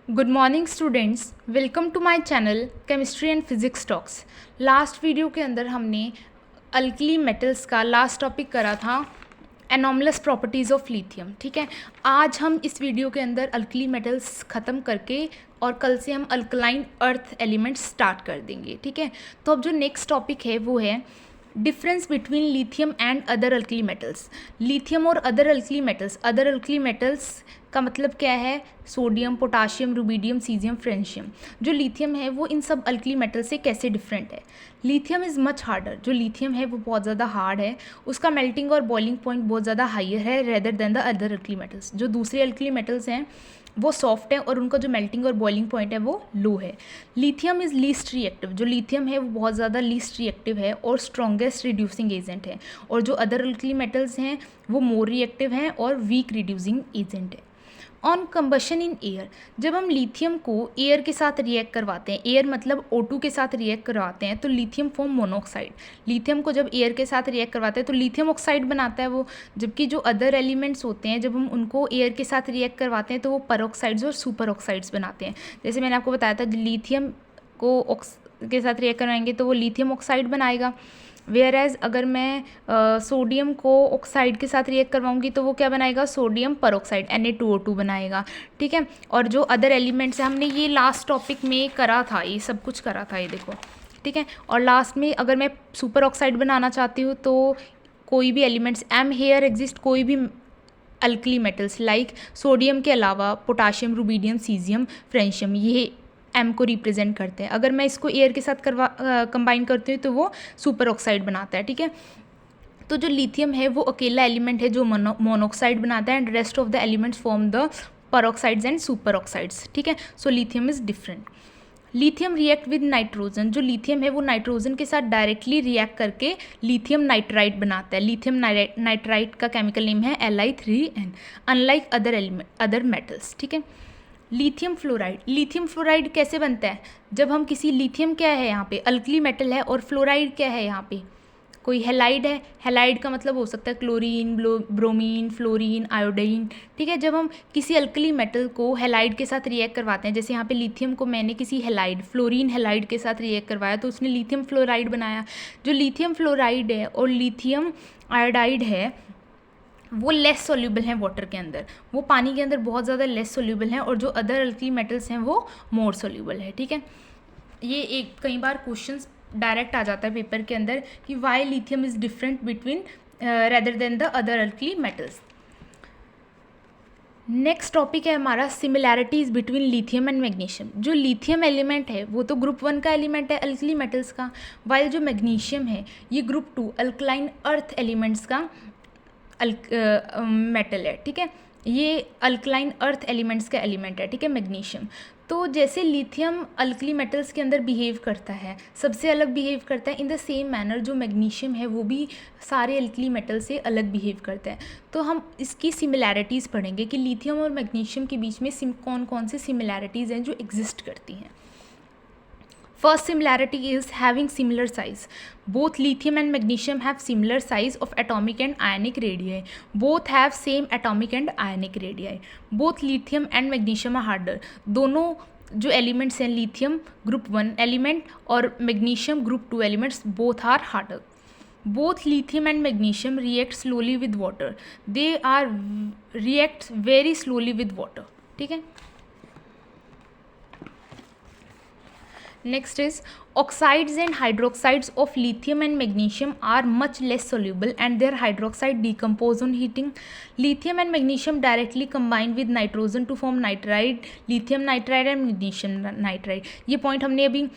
Good morning students, welcome to my channel chemistry and physics talks. Last video के अंदर हमने alkali metals का last topic करा था एनॉमलस प्रॉपर्टीज़ ऑफ लिथियम। ठीक है, आज हम इस वीडियो के अंदर अल्कली मेटल्स ख़त्म करके और कल से हम अल्कलाइन अर्थ एलिमेंट्स स्टार्ट कर देंगे। ठीक है, तो अब जो नेक्स्ट टॉपिक है वो है difference between lithium and other alkali metals. Lithium और अदर अल्कली मेटल्स का मतलब क्या है? Sodium, potassium, rubidium, caesium, francium. जो लिथियम है वो इन सब अल्कली मेटल से कैसे डिफरेंट है? Lithium is much harder. जो लिथियम है वो बहुत ज़्यादा हार्ड है, उसका मेल्टिंग और बॉइलिंग पॉइंट बहुत ज़्यादा हाइयर है rather than the other alkali metals. जो दूसरे अल्कली मेटल्स हैं वो सॉफ्ट है और उनका जो मेल्टिंग और बॉइलिंग पॉइंट है वो लो है। Lithium is least reactive. जो लिथियम है वो बहुत ज़्यादा लीस्ट रिएक्टिव है और स्ट्रॉन्गेस्ट रिड्यूसिंग एजेंट है। और जो अदर अल्कली मेटल्स हैं वो मोर रिएक्टिव हैं और वीक रिड्यूसिंग एजेंट है। ऑन कंबशन इन एयर, जब हम लिथियम को एयर के साथ रिएक्ट करवाते हैं, एयर मतलब O2 के साथ रिएक्ट करवाते हैं, तो लिथियम फॉर्म मोनोऑक्साइड। लिथियम को जब एयर के साथ रिएक्ट करवाते हैं तो लिथियम ऑक्साइड बनाता है वो, जबकि जो अदर एलिमेंट्स होते हैं जब हम उनको एयर के साथ रिएक्ट करवाते हैं तो वो परऑक्साइड्स और सुपर ऑक्साइड्स बनाते हैं। जैसे मैंने आपको बताया था लिथियम को के साथ रिएक्ट करवाएंगे तो वो लिथियम ऑक्साइड बनाएगा, वेयर एज अगर मैं सोडियम को ऑक्साइड के साथ रिएक्ट करवाऊंगी तो वो क्या बनाएगा? सोडियम परऑक्साइड Na2O2 बनाएगा। ठीक है, और जो अदर एलिमेंट्स हैं हमने ये लास्ट टॉपिक में करा था, ये सब कुछ करा था, ये देखो। ठीक है, और लास्ट में अगर मैं सुपर ऑक्साइड बनाना चाहती हूँ तो कोई भी एलिमेंट्स एम हेयर एग्जिस्ट, कोई भी अल्कली मेटल्स लाइक सोडियम के अलावा पोटाशियम, रुबीडियम, सीजियम, फ्रेंशियम, ये एम को रिप्रेजेंट करते हैं। अगर मैं इसको एयर के साथ कंबाइन करती हूँ तो वो सुपर ऑक्साइड बनाता है। ठीक है, तो जो लिथियम है वो अकेला एलिमेंट है जो मोनोऑक्साइड बनाता है and rest of the elements form the peroxides and super oxides. ठीक है, so lithium is different. Lithium react with nitrogen. जो लिथियम है वो नाइट्रोजन के साथ डायरेक्टली रिएक्ट करके लिथियम नाइट्राइड बनाता है। लिथियम नाइट्राइड का केमिकल नेम है Li3n, अनलाइक अदर मेटल्स। ठीक है, लिथियम फ्लोराइड कैसे बनता है? जब हम किसी लिथियम क्या है यहाँ पे अल्कली मेटल है और फ्लोराइड क्या है यहाँ पे कोई हेलाइड है। हेलाइड का मतलब हो सकता है क्लोरीन, ब्रोमीन, फ्लोरीन, आयोडीन। ठीक है, जब हम किसी अल्कली मेटल को हेलाइड के साथ रिएक्ट करवाते हैं, जैसे यहाँ पे लिथियम को मैंने किसी हेलाइड फ्लोरीन हेलाइड के साथ रिएक्ट करवाया तो उसने लिथियम फ्लोराइड बनाया। जो लिथियम फ्लोराइड है और लिथियम आयोडाइड है वो लेस सोल्यूबल हैं वाटर के अंदर, वो पानी के अंदर बहुत ज़्यादा लेस सोल्यूबल हैं, और जो अदर अल्कली मेटल्स हैं वो मोर सोल्यूबल है। ठीक है, ये एक कई बार क्वेश्चंस डायरेक्ट आ जाता है पेपर के अंदर कि why lithium is different between rather than the other alkali metals. Next topic है हमारा similarities between lithium and magnesium. जो लिथियम एलिमेंट है वो तो ग्रुप 1 का एलिमेंट है अल्कली मेटल्स का, वाइल जो मैग्नीशियम है ये ग्रुप 2 अल्कलाइन अर्थ एलिमेंट्स का मेटल है। ठीक है, ये अल्कलाइन अर्थ एलिमेंट्स का एलिमेंट है। ठीक है, मैग्नीशियम। तो जैसे लिथियम अल्कली मेटल्स के अंदर बिहेव करता है, सबसे अलग बिहेव करता है, इन द सेम मैनर जो मैग्नीशियम है वो भी सारे अल्कली मेटल से अलग बिहेव करता है। तो हम इसकी सिमिलैरिटीज़ पढ़ेंगे कि लिथियम और मैग्नीशियम के बीच में कौन कौन से सिमिलैरिटीज़ हैं जो एग्जिस्ट करती हैं। First similarity is having similar size. Both lithium and magnesium have similar size of atomic and ionic radii. Both have same atomic and ionic radii. Both lithium and magnesium are harder. दोनों जो elements हैं lithium group 1 element और magnesium group 2 elements both are harder. Both lithium and magnesium react slowly with water. They are react very slowly with water. ठीक है. Next is oxides and hydroxides of lithium and magnesium are much less soluble and their hydroxide decompose on heating. Lithium and magnesium directly combine with nitrogen to form nitride, lithium nitride and magnesium nitride. ये point हमने अभी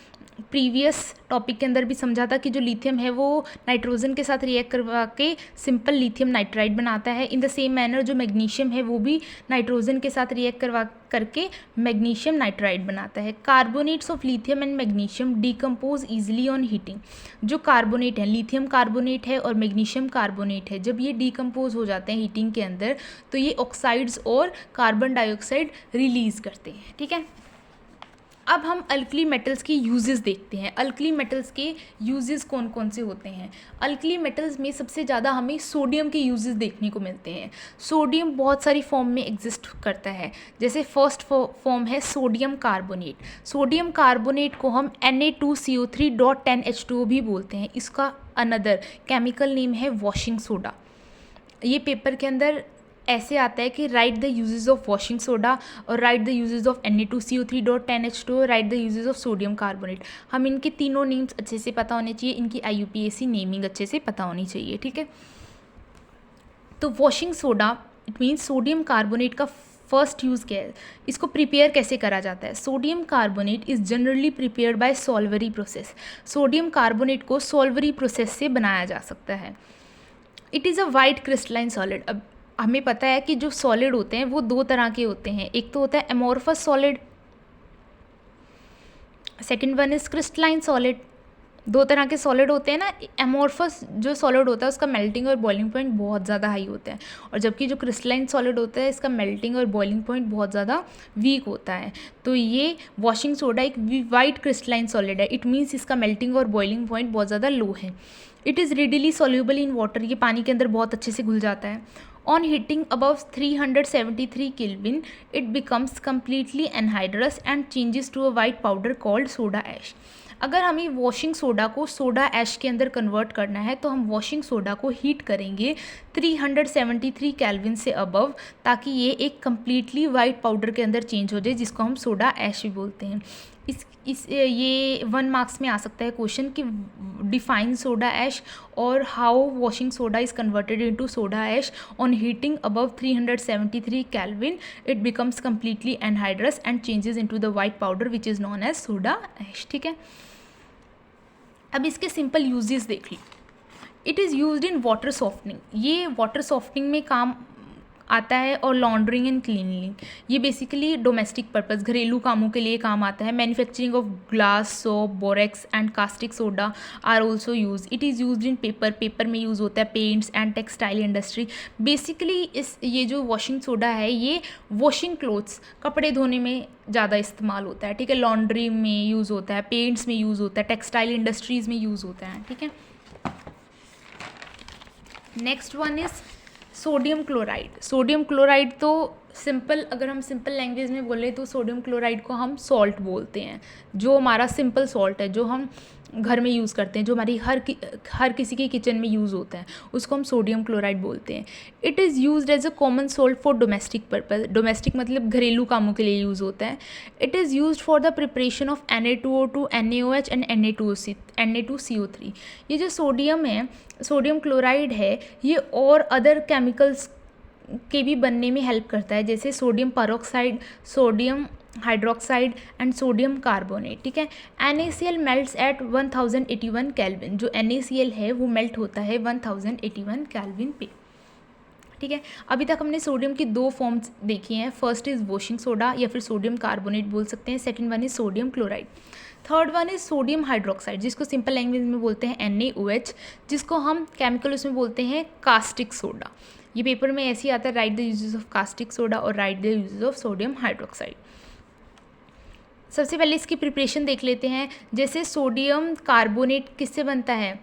previous topic के अंदर भी समझा था कि जो लिथियम है वो नाइट्रोजन के साथ रिएक्ट करवा के सिंपल लिथियम नाइट्राइड बनाता है। इन द सेम मैनर जो मैग्नीशियम है वो भी नाइट्रोजन के साथ रिएक्ट करवा करके मैग्नीशियम नाइट्राइड बनाता है। Carbonates of lithium and magnesium decompose easily on heating. जो कार्बोनेट है, लिथियम कार्बोनेट है और मैग्नीशियम कार्बोनेट है, जब ये डिकम्पोज हो जाते हैं हीटिंग के अंदर तो ये ऑक्साइड्स और कार्बन डाइऑक्साइड रिलीज करते हैं। ठीक है, अब हम अल्कली मेटल्स की यूजेस देखते हैं। अल्कली मेटल्स के यूजेस कौन कौन से होते हैं। अल्कली मेटल्स में सबसे ज़्यादा हमें सोडियम के यूजेस देखने को मिलते हैं। सोडियम बहुत सारी फॉर्म में एग्जिस्ट करता है। जैसे फर्स्ट फॉर्म है सोडियम कार्बोनेट। सोडियम कार्बोनेट को हम Na2CO3.10H2O भी बोलते हैं। इसका अनदर केमिकल नेम है वॉशिंग सोडा। ये पेपर के अंदर ऐसे आता है कि write the uses of washing soda और write the uses of Na2CO3.10H2O, write the uses of sodium carbonate. हम इनके तीनों नेम्स अच्छे से पता होने चाहिए, इनकी IUPAC नेमिंग अच्छे से पता होनी चाहिए, ठीक है। तो washing soda it means sodium carbonate का फर्स्ट यूज़ क्या है, इसको प्रिपेयर कैसे करा जाता है। Sodium carbonate is generally prepared by Solvay process. Sodium carbonate को सॉल्वरी प्रोसेस से बनाया जा सकता है। It is a white crystalline solid. अब हमें पता है कि जो सॉलिड होते हैं वो दो तरह के होते हैं, एक तो होता है amorphous solid, second one is crystalline solid. दो तरह के सॉलिड होते हैं ना। एमोर्फस जो सॉलिड होता है उसका मेल्टिंग और बॉइलिंग पॉइंट बहुत ज़्यादा हाई होता है, और जबकि जो क्रिस्टलाइन सॉलिड होता है इसका मेल्टिंग और बॉइलिंग पॉइंट बहुत ज़्यादा वीक होता है। तो ये वॉशिंग सोडा एक वाइट क्रिस्टलाइन सॉलिड है। इट मीन्स इसका मेल्टिंग और बॉइलिंग पॉइंट बहुत ज़्यादा लो है। It is readily soluble in water. ये पानी के अंदर बहुत अच्छे से घुल जाता है। On heating above 373 kelvin it becomes completely anhydrous and changes to a white powder called soda ash. अगर हमें वॉशिंग सोडा को सोडा ऐश के अंदर कन्वर्ट करना है तो हम वॉशिंग सोडा को हीट करेंगे 373 केल्विन से अबव, ताकि ये एक कम्प्लीटली वाइट पाउडर के अंदर चेंज हो जाए, जिसको हम सोडा ऐश भी बोलते हैं। ये 1 मार्क्स में आ सकता है क्वेश्चन कि डिफाइन सोडा ऐश और how washing soda is converted into soda ash on heating above 373 kelvin it becomes completely anhydrous and changes into the white powder which is known as soda ash, ठीक है। अब इसके simple uses देख ली। It is used in water softening. ये water softening में काम आता है, और लॉन्ड्रिंग एंड क्लीनिंग। ये बेसिकली डोमेस्टिक पर्पस घरेलू कामों के लिए काम आता है। Manufacturing of glass, soap, borax and caustic soda are also use. It is used in paper में यूज़ होता है, paints and textile industry. Basically ये जो वॉशिंग सोडा है ये वॉशिंग क्लोथ्स कपड़े धोने में ज़्यादा इस्तेमाल होता है, ठीक है। लॉन्ड्री में यूज़ होता है, पेंट्स में यूज़ होता है, टेक्सटाइल इंडस्ट्रीज़ में यूज़ होता है, ठीक है। Next one is sodium chloride. Sodium chloride तो सिंपल, अगर हम सिंपल लैंग्वेज में बोले तो सोडियम क्लोराइड को हम सॉल्ट बोलते हैं। जो हमारा सिंपल सॉल्ट है, जो हम घर में यूज़ करते हैं, जो हमारी हर किसी के किचन में यूज़ होता है, उसको हम सोडियम क्लोराइड बोलते हैं। It is used as a common salt for domestic purpose. Domestic मतलब घरेलू कामों के लिए यूज़ होता है। It is used for the preparation of Na2O2, NaOH and Na2CO3। ये जो सोडियम है, सोडियम क्लोराइड है, ये और अदर केमिकल्स के भी बनने में हेल्प करता है, जैसे sodium peroxide, sodium hydroxide and sodium carbonate, ठीक है। NaCl melts at 1081 kelvin. जो NaCl है वो मेल्ट होता है 1081 केल्विन पे, ठीक है। अभी तक हमने सोडियम की दो फॉर्म्स देखी हैं। फर्स्ट इज़ वॉशिंग सोडा या फिर सोडियम कार्बोनेट बोल सकते हैं। Second one is sodium chloride. Third one is sodium hydroxide, जिसको सिंपल लैंग्वेज में बोलते हैं NaOH, जिसको हम केमिकल उसमें बोलते हैं कास्टिक सोडा। ये पेपर में ऐसे ही आता है, write the uses of caustic soda और write the uses of sodium hydroxide. सबसे पहले इसकी प्रिपरेशन देख लेते हैं। जैसे सोडियम कार्बोनेट किससे बनता है,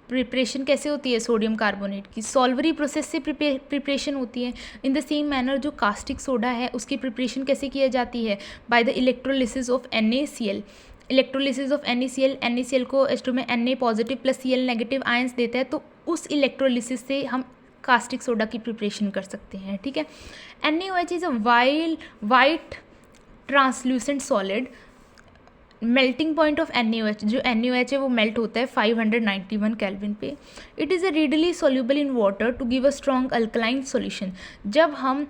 प्रिपरेशन कैसे होती है सोडियम कार्बोनेट की, सॉल्वरी प्रोसेस से प्रिपरेशन होती है। इन द सेम मैनर जो कास्टिक सोडा है उसकी प्रिपरेशन कैसे की जाती है, by the electrolysis of NaCl। Electrolysis of NaCl को H2 में Na positive plus Cl negative ions देता है, तो उस इलेक्ट्रोलिसिस से हम कास्टिक सोडा की प्रिपरेशन कर सकते हैं, ठीक है। NaOH is a white translucent solid. Melting point of NaOH, जो NaOH है वो मेल्ट होता है 591 केल्विन पे। It is a readily soluble in water to give a strong alkaline solution. जब हम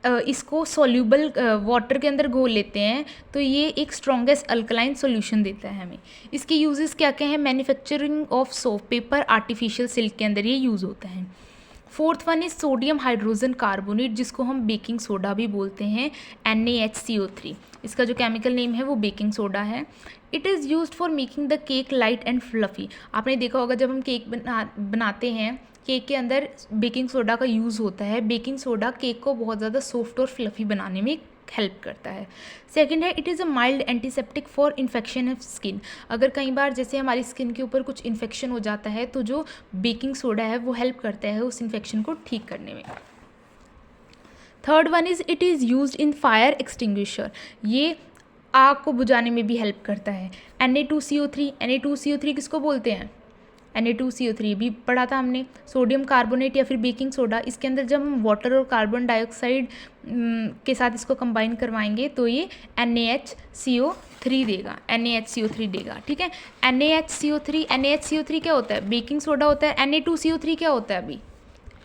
इसको सोल्यूबल वाटर के अंदर घोल लेते हैं तो ये एक स्ट्रॉन्गेस्ट अल्कलाइन सॉल्यूशन देता है हमें। इसके यूजेस क्या क्या हैं, manufacturing of soap, paper, artificial silk के अंदर ये यूज़ होता है। Fourth one is sodium hydrogen carbonate, जिसको हम बेकिंग सोडा भी बोलते हैं, NaHCO3। इसका जो केमिकल नेम है वो बेकिंग सोडा है। It is used for making the cake light and fluffy. आपने देखा होगा जब हम केक बनाते हैं, केक के अंदर बेकिंग सोडा का यूज़ होता है। बेकिंग सोडा केक को बहुत ज़्यादा सॉफ्ट और फ्लफ़ी बनाने में हेल्प करता है। सेकंड है it is a mild antiseptic for infection of skin. अगर कई बार जैसे हमारी स्किन के ऊपर कुछ इन्फेक्शन हो जाता है तो जो बेकिंग सोडा है वो हेल्प करता है उस इन्फेक्शन को ठीक करने में। Third one is it is used in fire extinguisher. ये आग को बुझाने में भी हेल्प करता है। Na2CO3, Na2CO3 किसको बोलते हैं? Na2CO3 भी पढ़ा था हमने। सोडियम कार्बोनेट या फिर बेकिंग सोडा, इसके अंदर जब हम वाटर और कार्बन डाइऑक्साइड के साथ इसको कंबाइन करवाएंगे तो ये NaHCO3 देगा, NaHCO3 देगा, ठीक है। NaHCO3 क्या होता है? बेकिंग सोडा होता है। Na2CO3 क्या होता है? अभी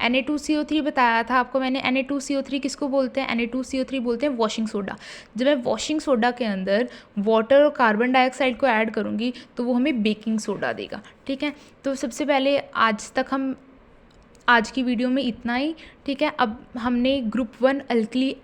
Na2CO3 बताया था आपको मैंने। Na2CO3 किसको बोलते हैं? Na2CO3 बोलते हैं वॉशिंग सोडा। जब मैं वॉशिंग सोडा के अंदर वाटर और कार्बन डाइऑक्साइड को ऐड करूँगी तो वो हमें बेकिंग सोडा देगा, ठीक है। तो सबसे पहले आज की वीडियो में इतना ही, ठीक है। अब हमने ग्रुप 1 अल्कली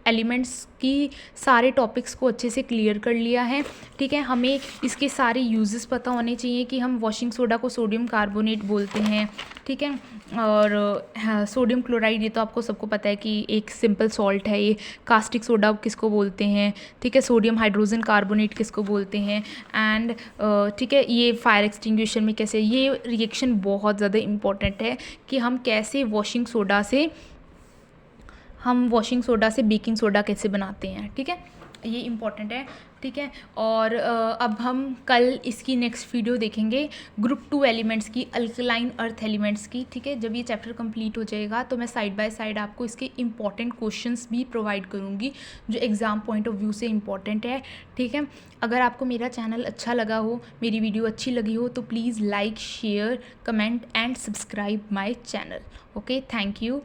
एलिमेंट्स की सारे टॉपिक्स को अच्छे से क्लियर कर लिया है, ठीक है। हमें इसके सारे यूजेस पता होने चाहिए कि हम वॉशिंग सोडा को सोडियम कार्बोनेट बोलते हैं, ठीक है। और हाँ, सोडियम क्लोराइड ये तो आपको सबको पता है कि एक सिंपल सॉल्ट है ये। कास्टिक सोडा किसको बोलते हैं, ठीक है। सोडियम हाइड्रोजन कार्बोनेट किसको बोलते हैं। एंड ठीक है, ये फायर एक्सटिंग्विशर में कैसे, ये रिएक्शन बहुत ज़्यादा इम्पॉर्टेंट है कि हम कैसे वॉशिंग सोडा से बेकिंग सोडा कैसे बनाते हैं, ठीक है। ये इम्पॉर्टेंट है, ठीक है। और अब हम कल इसकी नेक्स्ट वीडियो देखेंगे ग्रुप 2 एलिमेंट्स की, अल्कलाइन अर्थ एलिमेंट्स की, ठीक है। जब ये चैप्टर कंप्लीट हो जाएगा तो मैं साइड बाय साइड आपको इसके इंपॉर्टेंट क्वेश्चंस भी प्रोवाइड करूँगी जो एग्ज़ाम पॉइंट ऑफ व्यू से इम्पॉर्टेंट है, ठीक है। अगर आपको मेरा चैनल अच्छा लगा हो, मेरी वीडियो अच्छी लगी हो तो please like, share, comment and subscribe my channel. Okay, thank you.